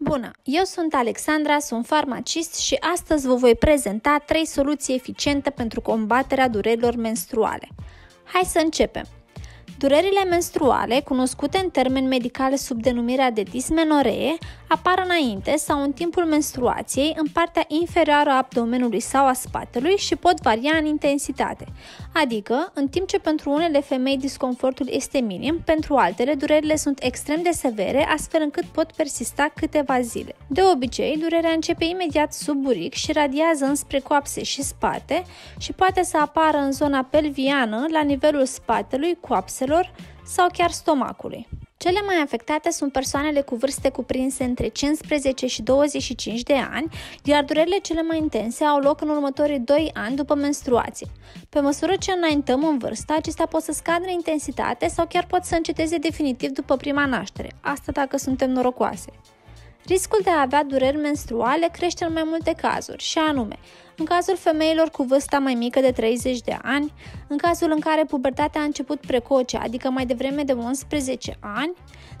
Bună! Eu sunt Alexandra, sunt farmacist și astăzi vă voi prezenta 3 soluții eficiente pentru combaterea durerilor menstruale. Hai să începem! Durerile menstruale, cunoscute în termeni medicali sub denumirea de dismenoree, apar înainte sau în timpul menstruației în partea inferioară a abdomenului sau a spatelui și pot varia în intensitate. Adică, în timp ce pentru unele femei disconfortul este minim, pentru altele durerile sunt extrem de severe, astfel încât pot persista câteva zile. De obicei, durerea începe imediat sub buric și radiază înspre coapse și spate și poate să apară în zona pelviană, la nivelul spatelui, coapselor sau chiar stomacului. Cele mai afectate sunt persoanele cu vârste cuprinse între 15 și 25 de ani, iar durerile cele mai intense au loc în următorii 2 ani după menstruație. Pe măsură ce înaintăm în vârstă, acestea pot să scadă în intensitate sau chiar pot să înceteze definitiv după prima naștere, asta dacă suntem norocoase. Riscul de a avea dureri menstruale crește în mai multe cazuri, și anume, în cazul femeilor cu vârsta mai mică de 30 de ani, în cazul în care pubertatea a început precoce, adică mai devreme de 11 ani,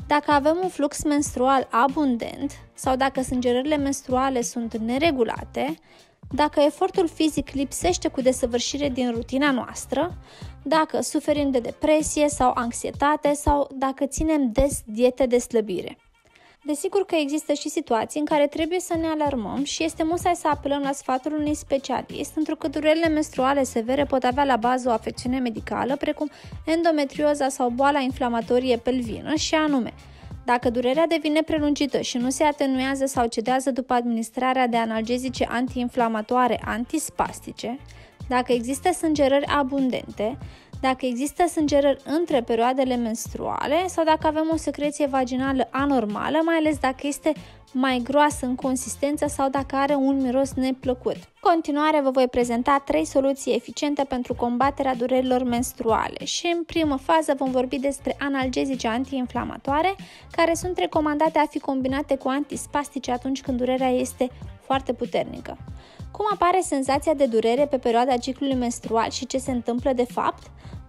dacă avem un flux menstrual abundent sau dacă sângerările menstruale sunt neregulate, dacă efortul fizic lipsește cu desăvârșire din rutina noastră, dacă suferim de depresie sau anxietate sau dacă ținem des diete de slăbire. Desigur că există și situații în care trebuie să ne alarmăm și este musai să apelăm la sfatul unui specialist, pentru că durerile menstruale severe pot avea la bază o afecțiune medicală, precum endometrioza sau boala inflamatorie pelvină, și anume, dacă durerea devine prelungită și nu se atenuează sau cedează după administrarea de analgezice antiinflamatoare antispastice, dacă există sângerări abundente, dacă există sângerări între perioadele menstruale sau dacă avem o secreție vaginală anormală, mai ales dacă este mai groasă în consistență sau dacă are un miros neplăcut. În continuare vă voi prezenta 3 soluții eficiente pentru combaterea durerilor menstruale și în primă fază vom vorbi despre analgezice antiinflamatoare, care sunt recomandate a fi combinate cu antispastice atunci când durerea este foarte puternică. Cum apare senzația de durere pe perioada ciclului menstrual și ce se întâmplă de fapt?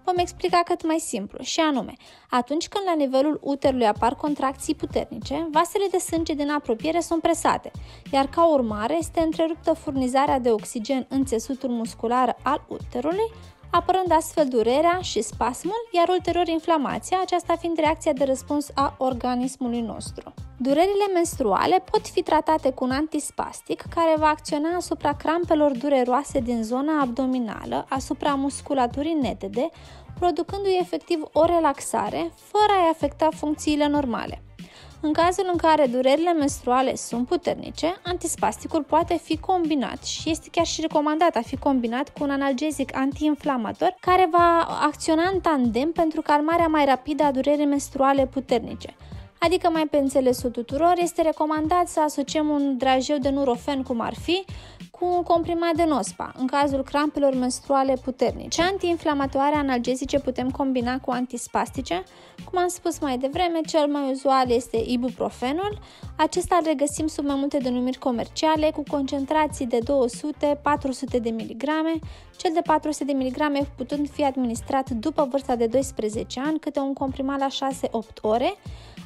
Vom explica cât mai simplu, și anume, atunci când la nivelul uterului apar contracții puternice, vasele de sânge din apropiere sunt presate, iar ca urmare este întreruptă furnizarea de oxigen în țesutul muscular al uterului, apărând astfel durerea și spasmul, iar ulterior inflamația, aceasta fiind reacția de răspuns a organismului nostru. Durerile menstruale pot fi tratate cu un antispastic care va acționa asupra crampelor dureroase din zona abdominală, asupra musculaturii netede, producându-i efectiv o relaxare, fără a-i afecta funcțiile normale. În cazul în care durerile menstruale sunt puternice, antispasticul poate fi combinat și este chiar și recomandat a fi combinat cu un analgezic antiinflamator care va acționa în tandem pentru calmarea mai rapidă a durerii menstruale puternice. Adică mai pe înțelesul tuturor, este recomandat să asociem un drajeu de nurofen, cum ar fi, cu un comprimat de Nospa, în cazul crampelor menstruale puternice. Antiinflamatoare analgezice putem combina cu antispastice. Cum am spus mai devreme, cel mai uzual este ibuprofenul. Acesta îl regăsim sub mai multe denumiri comerciale, cu concentrații de 200-400 de mg, cel de 400 de mg putând fi administrat după vârsta de 12 ani, câte un comprimat la 6-8 ore,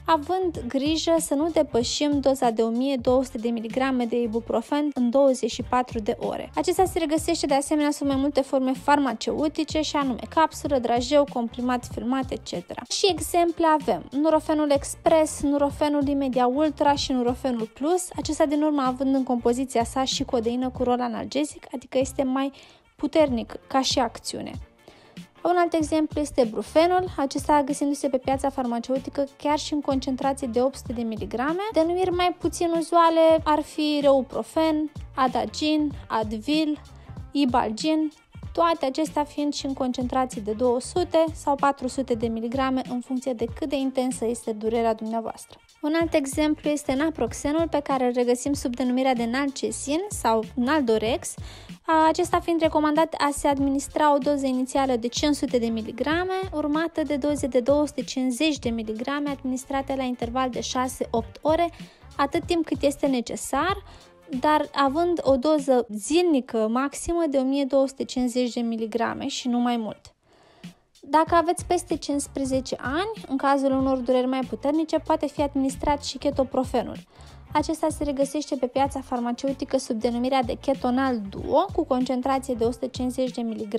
având grijă să nu depășim doza de 1200 de mg de ibuprofen în 24 de ore. Acesta se regăsește de asemenea sub mai multe forme farmaceutice, și anume capsulă, drajeu, comprimat filmat, etc. Și exemple avem Nurofenul Express, Nurofenul Immedia Ultra și Nurofenul Plus, acesta din urmă având în compoziția sa și codeină cu rol analgezic, adică este mai puternic ca și acțiune. Un alt exemplu este brufenul, acesta găsindu-se pe piața farmaceutică chiar și în concentrații de 800 de mg. Denumiri mai puțin uzuale ar fi Reuprofen, Adagin, Advil, Ibalgin, toate acestea fiind și în concentrații de 200 sau 400 de mg în funcție de cât de intensă este durerea dumneavoastră. Un alt exemplu este naproxenul, pe care îl regăsim sub denumirea de Nalcesin sau Naldorex, acesta fiind recomandat a se administra o doză inițială de 500 de mg, urmată de doze de 250 de mg administrate la interval de 6-8 ore, atât timp cât este necesar, dar având o doză zilnică maximă de 1250 de mg și nu mai mult. Dacă aveți peste 15 ani, în cazul unor dureri mai puternice, poate fi administrat și ketoprofenul. Acesta se regăsește pe piața farmaceutică sub denumirea de Ketonal Duo, cu concentrație de 150 de mg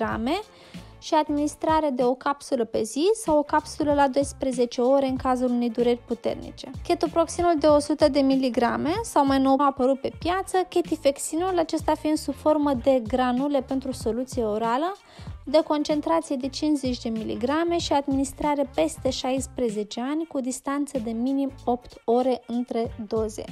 și administrare de o capsulă pe zi sau o capsulă la 12 ore în cazul unei dureri puternice. Ketoproxinul de 100 de mg sau mai nou a apărut pe piață, ketifexinul, acesta fiind sub formă de granule pentru soluție orală, de concentrație de 50 de mg și administrare peste 16 ani cu distanță de minim 8 ore între doze.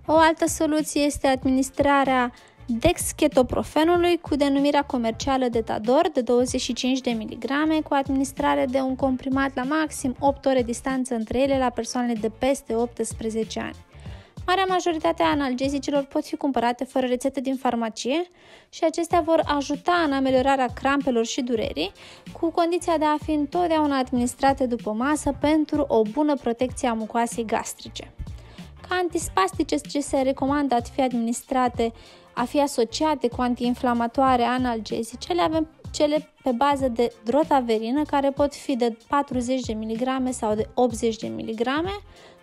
O altă soluție este administrarea dexketoprofenului cu denumirea comercială de Tador de 25 de mg cu administrare de un comprimat la maxim 8 ore distanță între ele la persoanele de peste 18 ani. Marea majoritate a analgezicilor pot fi cumpărate fără rețetă din farmacie și acestea vor ajuta în ameliorarea crampelor și durerii, cu condiția de a fi întotdeauna administrate după masă pentru o bună protecție a mucoasei gastrice. Ca antispastice ce se recomandă a fi asociate cu antiinflamatoare analgezice, le avem cele pe bază de drotaverină, care pot fi de 40 de mg sau de 80 de mg,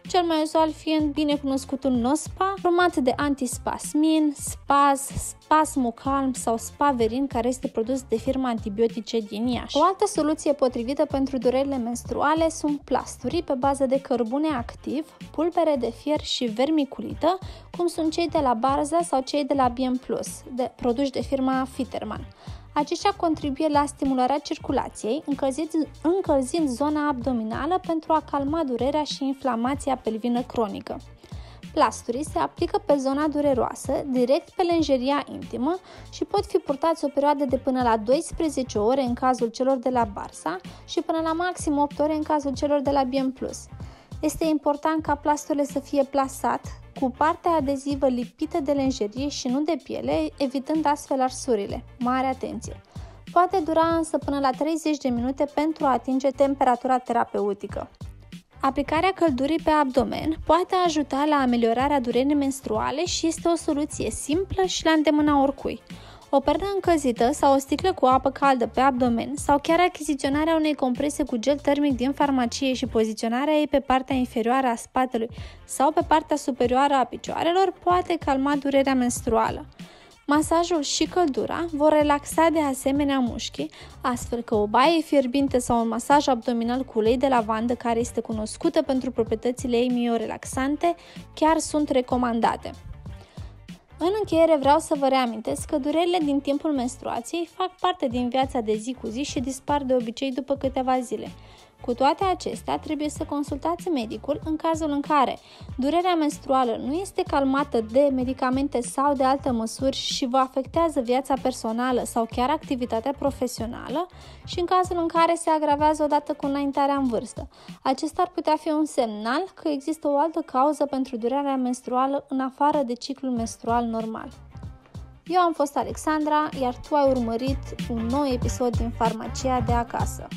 cel mai uzual fiind binecunoscutul Nospa, urmat de antispasmin, Spaz, Spasmocalm sau Spaverin, care este produs de firma Antibiotice din Iași. O altă soluție potrivită pentru durerile menstruale sunt plasturii pe bază de cărbune activ, pulbere de fier și vermiculită, cum sunt cei de la Barza sau cei de la Bien Plus, produși de firma Fiterman. Aceștia contribuie la stimularea circulației, încălzind zona abdominală pentru a calma durerea și inflamația pelvină cronică. Plasturii se aplică pe zona dureroasă, direct pe lenjeria intimă și pot fi purtați o perioadă de până la 12 ore în cazul celor de la Barsa și până la maxim 8 ore în cazul celor de la Bien Plus. Este important ca plasturile să fie plasat cu partea adezivă lipită de lenjerie și nu de piele, evitând astfel arsurile. Mare atenție! Poate dura însă până la 30 de minute pentru a atinge temperatura terapeutică. Aplicarea căldurii pe abdomen poate ajuta la ameliorarea durerii menstruale și este o soluție simplă și la îndemâna oricui. O pernă încălzită sau o sticlă cu apă caldă pe abdomen sau chiar achiziționarea unei comprese cu gel termic din farmacie și poziționarea ei pe partea inferioară a spatelui sau pe partea superioară a picioarelor poate calma durerea menstruală. Masajul și căldura vor relaxa de asemenea mușchii, astfel că o baie fierbinte sau un masaj abdominal cu ulei de lavandă, care este cunoscută pentru proprietățile ei miorelaxante, chiar sunt recomandate. În încheiere vreau să vă reamintesc că durerile din timpul menstruației fac parte din viața de zi cu zi și dispar de obicei după câteva zile. Cu toate acestea, trebuie să consultați medicul în cazul în care durerea menstruală nu este calmată de medicamente sau de alte măsuri și vă afectează viața personală sau chiar activitatea profesională și în cazul în care se agravează odată cu înaintarea în vârstă. Acesta ar putea fi un semnal că există o altă cauză pentru durerea menstruală în afară de ciclul menstrual normal. Eu am fost Alexandra, iar tu ai urmărit un nou episod din Farmacia de acasă.